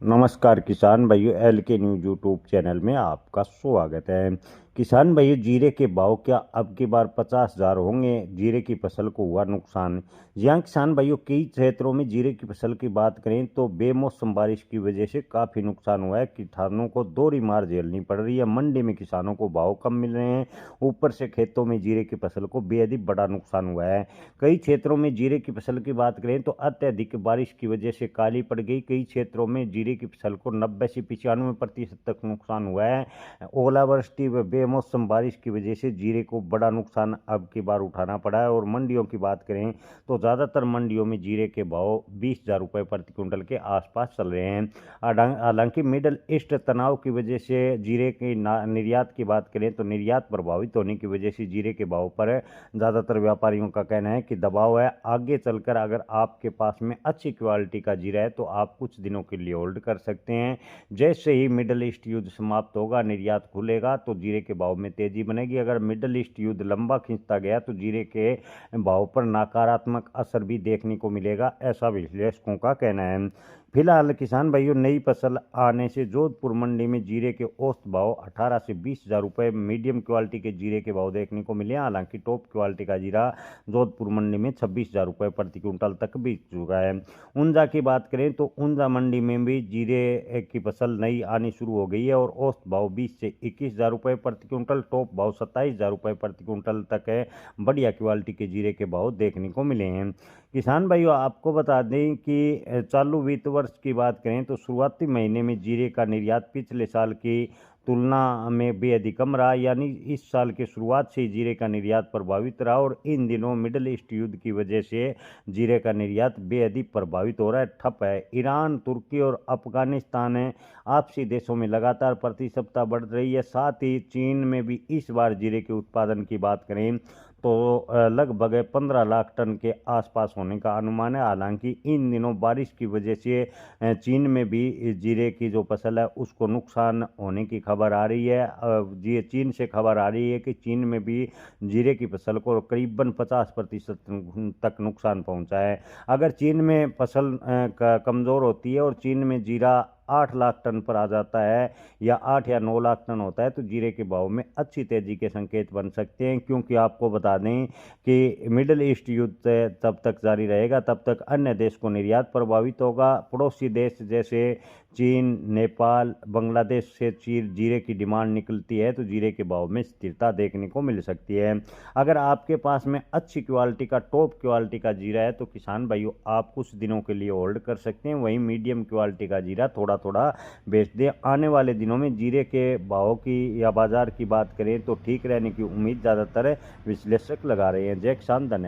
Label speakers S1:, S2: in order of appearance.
S1: नमस्कार किसान भाइयों, एल के न्यूज यूट्यूब चैनल में आपका स्वागत है। किसान भाइयों, जीरे के भाव क्या अब की बार 50,000 होंगे? जीरे की फसल को हुआ नुकसान। यहाँ किसान भाइयों, कई क्षेत्रों में जीरे की फसल की बात करें तो बेमौसम बारिश की वजह से काफ़ी नुकसान हुआ है। किसानों को दोहरी मार झेलनी पड़ रही है। मंडी में किसानों को भाव कम मिल रहे हैं, ऊपर से खेतों में जीरे की फसल को बेहद ही बड़ा नुकसान हुआ है। कई क्षेत्रों में जीरे की फसल की बात करें तो अत्यधिक बारिश की वजह से काली पड़ गई। कई क्षेत्रों में जीरे की फसल को 90 से 95% तक नुकसान हुआ है। ओलावृष्टि व बेमौसम बारिश की वजह से जीरे को बड़ा नुकसान अब की बार उठाना पड़ा है। और मंडियों की बात करें तो ज़्यादातर मंडियों में जीरे के भाव 20,000 रुपये प्रति क्विंटल के आसपास चल रहे हैं। हालांकि मिडल ईस्ट तनाव की वजह से जीरे के निर्यात की बात करें तो निर्यात प्रभावित होने की वजह से जीरे के भाव पर ज़्यादातर व्यापारियों का कहना है कि दबाव है। आगे चलकर अगर आपके पास में अच्छी क्वालिटी का जीरा है तो आप कुछ दिनों के लिए होल्ड कर सकते हैं। जैसे ही मिडल ईस्ट युद्ध समाप्त होगा, निर्यात खुलेगा तो जीरे के भाव में तेजी बनेगी। अगर मिडल ईस्ट युद्ध लंबा खींचता गया तो जीरे के भाव पर नकारात्मक असर भी देखने को मिलेगा, ऐसा विश्लेषकों का कहना है। फिलहाल किसान भाइयों, नई फसल आने से जोधपुर मंडी में जीरे के औसत भाव 18 से 20,000 रुपये मीडियम क्वालिटी के जीरे के भाव देखने को मिले। हालांकि टॉप क्वालिटी का जीरा जोधपुर मंडी में 26,000 रुपये प्रति क्विंटल तक बिक चुका है। ऊंजा की बात करें तो ऊंजा मंडी में भी जीरे की फसल नई आनी शुरू हो गई है और औसत भाव 20 से 21,000 रुपये प्रति क्विंटल, टॉप भाव 27,000 रुपये प्रति क्विंटल तक है। बढ़िया क्वालिटी के जीरे के भाव देखने को मिले हैं। किसान भाइयों, आपको बता दें कि चालू वित्त वर्ष की बात करें तो शुरुआती महीने में जीरे का निर्यात पिछले साल की तुलना में बेहद ही कम रहा। यानी इस साल के शुरुआत से ही जीरे का निर्यात प्रभावित रहा और इन दिनों मिडल ईस्ट युद्ध की वजह से जीरे का निर्यात बेहद ही प्रभावित हो रहा है, ठप है। ईरान, तुर्की और अफगानिस्तान आपसी देशों में लगातार प्रति सप्ताह बढ़ रही है। साथ ही चीन में भी इस बार जीरे के उत्पादन की बात करें तो लगभग 15 लाख टन के आसपास होने का अनुमान है। हालांकि इन दिनों बारिश की वजह से चीन में भी जीरे की जो फसल है उसको नुकसान होने की खबर आ रही है। जी, चीन से खबर आ रही है कि चीन में भी जीरे की फसल को करीबन 50% तक नुकसान पहुंचा है। अगर चीन में फसल कमज़ोर होती है और चीन में जीरा 8 लाख टन पर आ जाता है या 8 या 9 लाख टन होता है तो जीरे के भाव में अच्छी तेजी के संकेत बन सकते हैं। क्योंकि आपको बता दें कि मिडल ईस्ट युद्ध तब तक जारी रहेगा, तब तक अन्य देश को निर्यात प्रभावित होगा। पड़ोसी देश जैसे चीन, नेपाल, बांग्लादेश से जीरे की डिमांड निकलती है तो जीरे के भाव में स्थिरता देखने को मिल सकती है। अगर आपके पास में अच्छी क्वालिटी का, टॉप क्वालिटी का जीरा है तो किसान भाइयों आप कुछ दिनों के लिए होल्ड कर सकते हैं। वहीं मीडियम क्वालिटी का जीरा थोड़ा थोड़ा बेच दें। आने वाले दिनों में जीरे के भाव की या बाजार की बात करें तो ठीक रहने की उम्मीद ज़्यादातर विश्लेषक लगा रहे हैं। जय किसान, धन्यवाद।